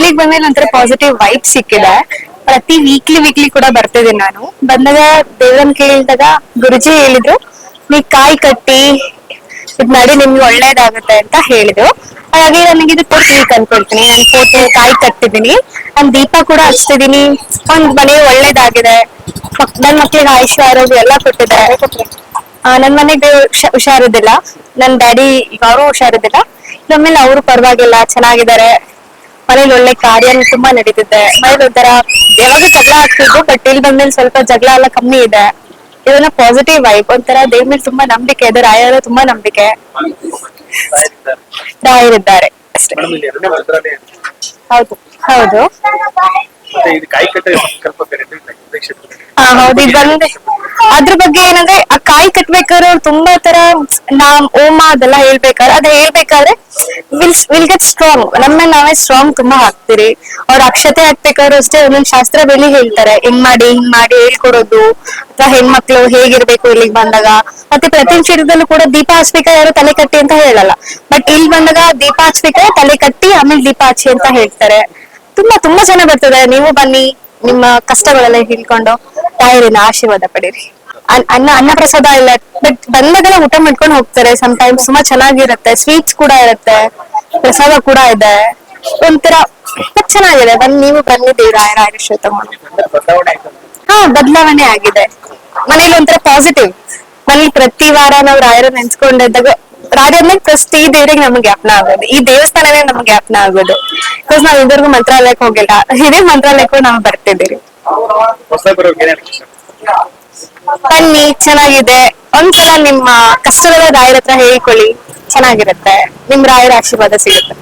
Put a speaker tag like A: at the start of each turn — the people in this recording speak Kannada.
A: ಇಲ್ಲಿಗೆ ಬಂದ್ಮೇಲೆ ಒಂಥರ ಪಾಸಿಟಿವ್ ವೈಬ್ ಸಿಕ್ಕಿದೆ. ಪ್ರತಿ ವೀಕ್ಲಿ ಕೂಡ ಬರ್ತಿದ್ದೀನಿ ನಾನು. ಬಂದಾಗ ದೇವ್ರನ್ ಕೇಳಿದಾಗ ಗುರುಜಿ ಹೇಳಿದ್ರು, ನೀ ಕಾಯಿ ಕಟ್ಟಿ ಇದ್ ಮಾಡಿ ನಿಮ್ಗೆ ಒಳ್ಳೇದಾಗುತ್ತೆ ಅಂತ ಹೇಳಿದ್ರು. ಹಾಗಾಗಿ ನನಗೆ ಇದು ಫೋರ್ತ್ ವೀಕ್ ಅನ್ಕೊಳ್ತೀನಿ. ನಾನು ಫೋರ್ತ್ ಕಾಯಿ ಕಟ್ಟಿದ್ದೀನಿ, ನಾನು ದೀಪ ಕೂಡ ಹಚ್ತಿದ್ದೀನಿ. ಒಂದ್ ಮನೆ ಒಳ್ಳೇದಾಗಿದೆ, ನನ್ ಮಕ್ಳಿಗೆ ಆಯುಷ್ಯ ಆರೋಗ್ಯ ಎಲ್ಲ ಕೊಟ್ಟಿದೆ. ನನ್ ಮನೆಗೆ ಹುಷಾರಿದ್ದಿಲ್ಲ, ನನ್ ಡ್ಯಾಡಿ ಅವರು ಹುಷಾರಿದ್ದಿಲ್ಲ. ಆಮೇಲೆ ಅವರು ಪರವಾಗಿಲ್ಲ, ಚೆನ್ನಾಗಿದ್ದಾರೆ. ಮನೇಲಿ ಒಳ್ಳೆ ಕಾರ್ಯ ತುಂಬಾ ನಡೀತಿದೆ. ಮನೇಲಿ ಒಂಥರ ಯಾವಾಗ ಜಗಳ ಆಗ್ತಿದ್ರು, ಬಟ್ ಇಲ್ಲಿ ಬಂದ್ಮೇಲೆ ಸ್ವಲ್ಪ ಜಗಳ ಎಲ್ಲ ಕಮ್ಮಿ ಇದೆ. ಇದೆಲ್ಲ ಪಾಸಿಟಿವ್ ವೈಬ್. ಒಂಥರ ದೇವ್ರ ಮೇಲೆ ತುಂಬಾ ನಂಬಿಕೆ ಇದೆ, ರಾಯರ ತುಂಬಾ ನಂಬಿಕೆ, ರಾಯರಿದ್ದಾರೆ ಅಷ್ಟೇ. ಹೌದು ಹೌದು ಹೌದು. ಇದು ಬಂದೆ ಅದ್ರ ಬಗ್ಗೆ ಏನಂದ್ರೆ, ಆ ಕಾಯಿ ಕಟ್ಬೇಕಾದ್ರೆ ಅವ್ರು ತುಂಬಾ ತರ ಓಮ ಅದೆಲ್ಲ ಹೇಳ್ಬೇಕಾದ್ರೆ, ವಿಲ್ ಗೆಟ್ ಸ್ಟ್ರಾಂಗ್. ನಮ್ಮನ್ನ ನಾವೇ ಸ್ಟ್ರಾಂಗ್ ತುಂಬಾ ಹಾಕ್ತಿರಿ. ಅವ್ರ ಅಕ್ಷತೆ ಹಾಕ್ಬೇಕಾದ್ರು ಅಷ್ಟೇ ಒಂದೊಂದು ಶಾಸ್ತ್ರ ಬೆಳಿ ಹೇಳ್ತಾರೆ, ಹಿಂಗ್ ಮಾಡಿ ಹೇಳ್ಕೊಡೋದು, ಅಥವಾ ಹೆಣ್ಮಕ್ಳು ಹೇಗಿರ್ಬೇಕು ಇಲ್ಲಿಗೆ ಬಂದಾಗ. ಮತ್ತೆ ಪ್ರತಿ ಕ್ಷೇತ್ರದಲ್ಲೂ ಕೂಡ ದೀಪ ಹಚ್ಬೇಕಾದ್ರೆ ಯಾರು ತಲೆ ಕಟ್ಟಿ ಅಂತ ಹೇಳಲ್ಲ, ಬಟ್ ಇಲ್ಲಿ ಬಂದಾಗ ದೀಪ ಹಚ್ಬೇಕಾದ್ರೆ ತಲೆ ಕಟ್ಟಿ ಆಮೇಲೆ ದೀಪ ಹಚ್ಚಿ ಅಂತ ಹೇಳ್ತಾರೆ. ತುಂಬಾ ಜನ ಬರ್ತದೆ. ನೀವು ಬನ್ನಿ, ನಿಮ್ಮ ಕಷ್ಟಗಳೆಲ್ಲ ಹೇಳ್ಕೊಂಡು ತಾಯಿರಿನ ಆಶೀರ್ವಾದ ಪಡೀರಿ. ಅನ್ನ ಪ್ರಸಾದ ಇಲ್ಲ, ಬಟ್ ಬಂದಾಗೆಲ್ಲ ಊಟ ಮಾಡ್ಕೊಂಡು ಹೋಗ್ತಾರೆ. ಸಮಟೈಮ್ಸ್ ತುಂಬಾ ಚೆನ್ನಾಗಿರುತ್ತೆ, ಸ್ವೀಟ್ಸ್ ಕೂಡ ಇರುತ್ತೆ, ಪ್ರಸಾದ ಕೂಡ ಇದೆ. ಒಂಥರ ಚೆನ್ನಾಗಿದೆ. ನೀವು ಬಂದಿದ್ದೀವಿ ರಾಯರ ಆಶೀರ್ವಾದ ತಗೊಂಡು. ಬದಲಾವಣೆ ಆಗಿದೆ. ಮನೇಲಿ ಒಂಥರ ಪಾಸಿಟಿವ್. ಮನೇಲಿ ಪ್ರತಿ ವಾರ ನಾವು ರಾಯರ ನೆನ್ಸ್ಕೊಂಡಿದ್ದಾಗ, ರಾಯರನ್ನ ಫಸ್ಟ್ ಈ ದೇವ್ರಿಗೆ ನಮ್ಗೆ ಜ್ಞಾಪನ ಆಗೋದು, ಈ ದೇವಸ್ಥಾನನೇ ನಮ್ಗೆ ಜ್ಞಾಪನ ಆಗೋದು. ಬಿಕಾಸ್ ನಾವ್ ಇದುವರೆಗೂ ಮಂತ್ರಾಲಯಕ್ಕೆ ಹೋಗಿಲ್ಲ, ಇದೇ ಮಂತ್ರಾಲಯಕ್ಕೂ ನಾವು ಬರ್ತಿದ್ದೀವಿ. ಬನ್ನಿ, ಚೆನ್ನಾಗಿದೆ. ಒಂದ್ಸಲ ನಿಮ್ಮ ಕಷ್ಟಗಳ ರಾಯರ ಹತ್ರ ಹೇಳ್ಕೊಳ್ಳಿ, ಚೆನ್ನಾಗಿರುತ್ತೆ. ನಿಮ್ ರಾಯರ ಆಶೀರ್ವಾದ ಸಿಗುತ್ತೆ.